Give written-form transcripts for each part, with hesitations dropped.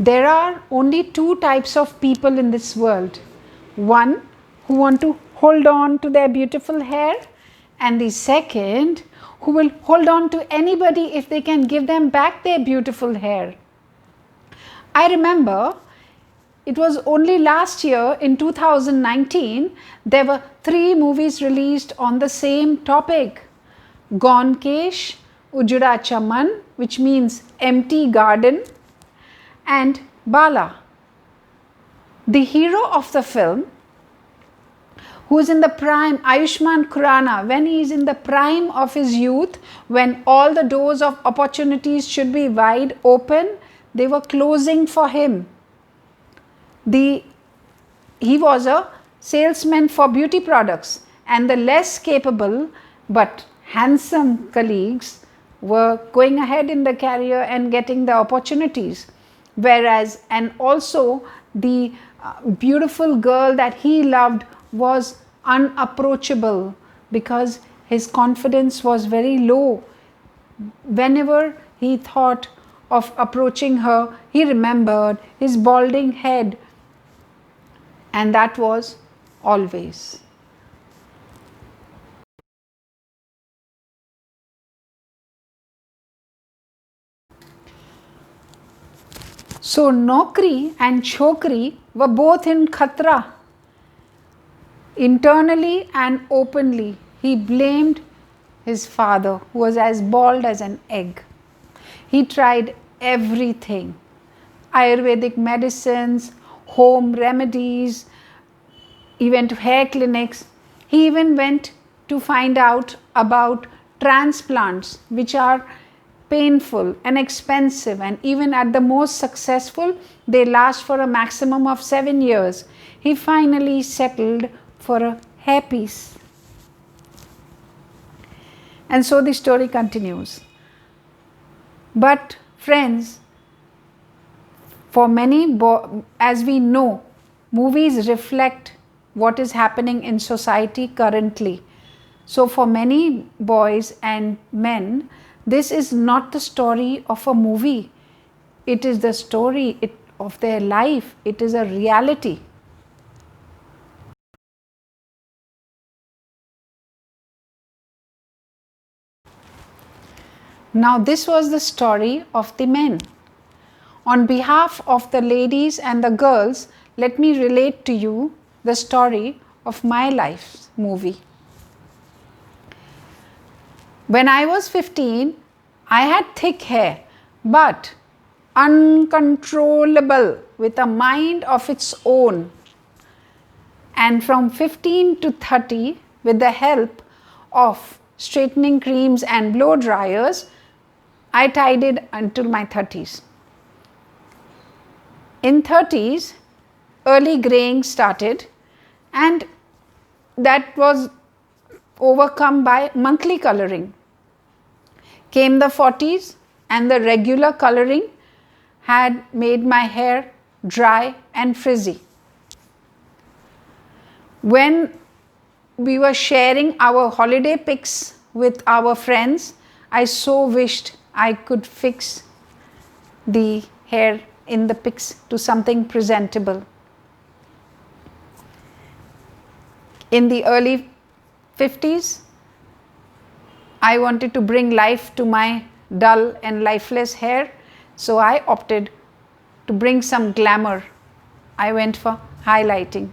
There are only two types of people in this world. One who want to hold on to their beautiful hair, and the second who will hold on to anybody if they can give them back their beautiful hair. I remember it was only last year in 2019 there were 3 movies released on the same topic. Gaun Kesh, Ujda Chaman, which means empty garden, and Bala. The hero of the film, who is in the prime, Ayushmann Khurrana, when he is in the prime of his youth, when all the doors of opportunities should be wide open, they were closing for him. He was a salesman for beauty products, and the less capable but handsome colleagues were going ahead in the career and getting the opportunities. Whereas, and also the beautiful girl that he loved was unapproachable because his confidence was very low. Whenever he thought of approaching her, he remembered his balding head, and that was always. So Naukri and Chokri were both in khatra. Internally and openly, he blamed his father, who was as bald as an egg. He tried everything: Ayurvedic medicines, home remedies, he went to hair clinics. He even went to find out about transplants, which are painful and expensive, and even at the most successful, they last for a maximum of 7 years. He finally settled for a hairpiece. And so the story continues. But friends, for many, as we know, movies reflect what is happening in society currently. So for many boys and men, this is not the story of a movie. It is the story of their life. It is a reality. Now this was the story of the men. On behalf of the ladies and the girls, let me relate to you the story of my life's movie. When I was 15, I had thick hair, but uncontrollable, with a mind of its own. And from 15 to 30, with the help of straightening creams and blow dryers, I tied it until my 30s. In 30s, early graying started, and that was overcome by monthly coloring. Came the 40s, and the regular coloring had made my hair dry and frizzy. When we were sharing our holiday pics with our friends, I so wished I could fix the hair in the pics to something presentable. In the early 50s, I wanted to bring life to my dull and lifeless hair, so I opted to bring some glamour. I went for highlighting.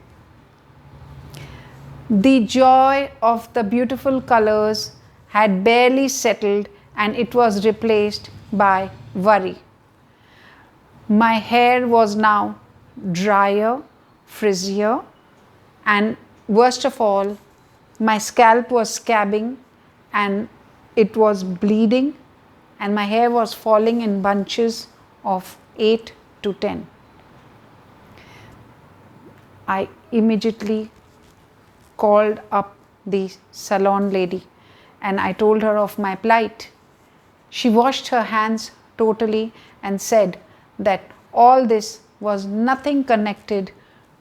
The joy of the beautiful colors had barely settled, and it was replaced by worry. My hair was now drier, frizzier, and worst of all, my scalp was scabbing and it was bleeding, and my hair was falling in bunches of 8 to 10. I immediately called up the salon lady and I told her of my plight. She washed her hands totally and said that all this was nothing connected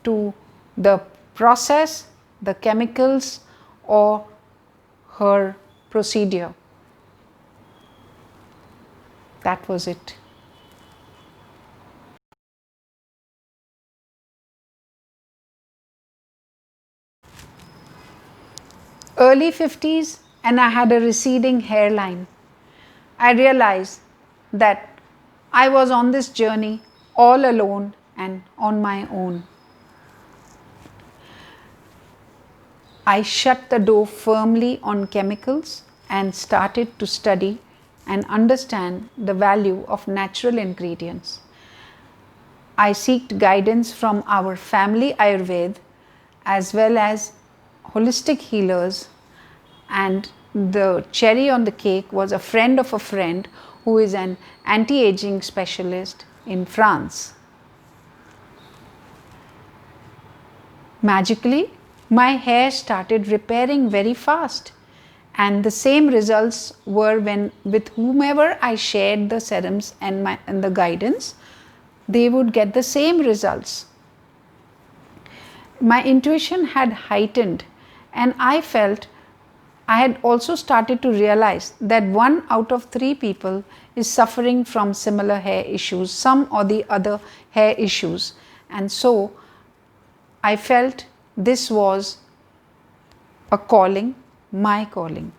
to the process, the chemicals, or her procedure. That was it. early 50s and I had a receding hairline. I realized that I was on this journey all alone and on my own. I shut the door firmly on chemicals and started to study and understand the value of natural ingredients. I sought guidance from our family Ayurveda as well as holistic healers, and the cherry on the cake was a friend of a friend who is an anti-aging specialist in France. Magically, my hair started repairing very fast, and the same results were when with whomever I shared the serums and the guidance, they would get the same results. My intuition had heightened, and I felt I had also started to realize that 1 out of 3 people is suffering from similar hair issues, some or the other hair issues. And so I felt this was a calling, my calling.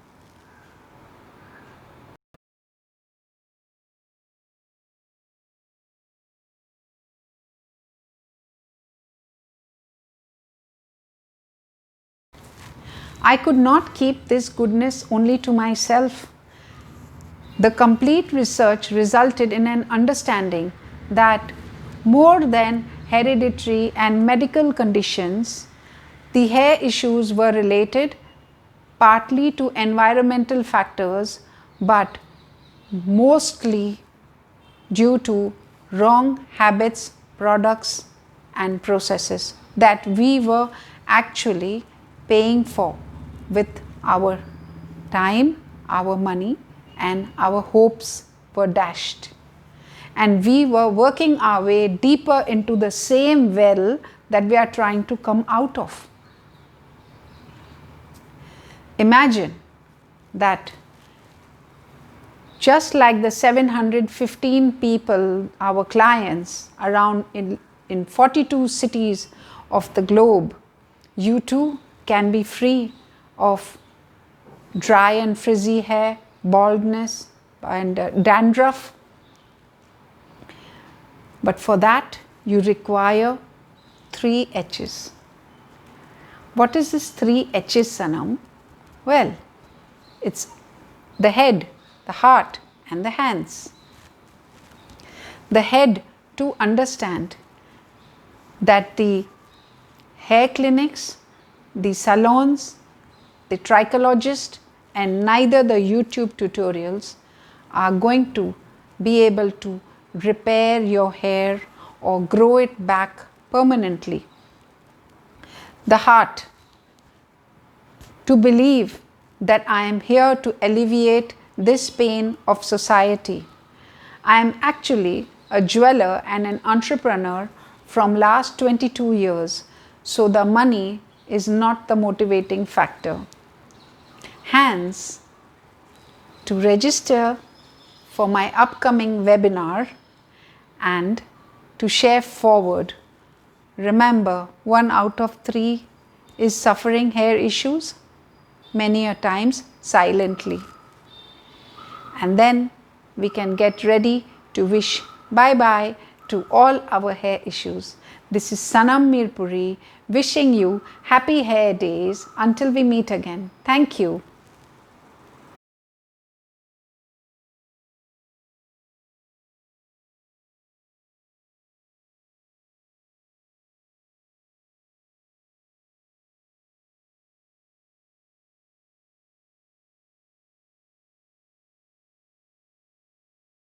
I could not keep this goodness only to myself. The complete research resulted in an understanding that more than hereditary and medical conditions, the hair issues were related partly to environmental factors, but mostly due to wrong habits, products, and processes that we were actually paying for with our time, our money, and our hopes were dashed. And we were working our way deeper into the same well that we are trying to come out of. Imagine that just like the 715 people, our clients around in 42 cities of the globe, you too can be free of dry and frizzy hair, baldness, and dandruff. But for that, you require 3 H's. What is this 3 H's, Sanam? Well, it's the head, the heart, and the hands. The head, to understand that the hair clinics, the salons, the trichologist, and neither the YouTube tutorials are going to be able to repair your hair or grow it back permanently. The heart, to believe that I am here to alleviate this pain of society. I am actually a jeweler and an entrepreneur from last 22 years, so the money is not the motivating factor. Hands, to register for my upcoming webinar and to share forward. Remember, 1 out of 3 is suffering hair issues, many a times silently. And then we can get ready to wish bye-bye to all our hair issues. This is Sanam Mirpuri wishing you happy hair days until we meet again. Thank you.